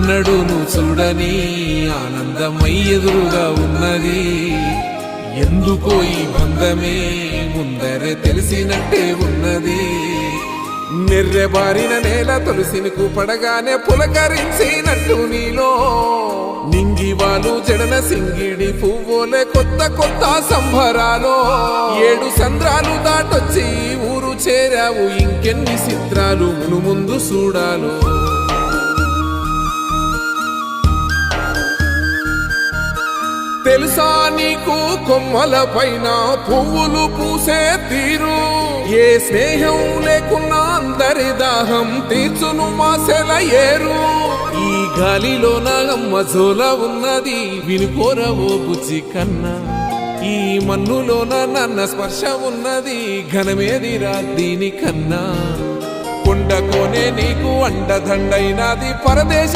ఎన్నడూను చూడని ఆనందమై ఎదురుగా ఉన్నది. ఎందుకో ఈ బంధమే ముందరే తెలిసినట్టే ఉన్నది. నెర్రెబారిన నేల తులసిని పడగానే పులకరించినట్టు నీలో నింగివాలు జడన సింగిడి పువ్వులే కొత్త కొత్త సంబరాలో. 7 సంద్రాలు దాటొచ్చి ఊరు చేరావు, ఇంకెన్ని చిత్రాలు మును ముందు చూడాలో. తెలుసా నీకు కొమ్మల పైన పువ్వులు పూసే తీరు? ఏ స్నేహం లేకున్నా అందరి దాహం తీర్చును మాసెల ఏరు. ఈ గాలిలోన మజోల ఉన్నది, వినుకోరవో బుజ్జి కన్నా. ఈ మన్నులోన నన్న స్పర్శ ఉన్నది, ఘనమేదిరా దీనికన్నా. కొండకోనే నీకు అండదండైనది పరదేశ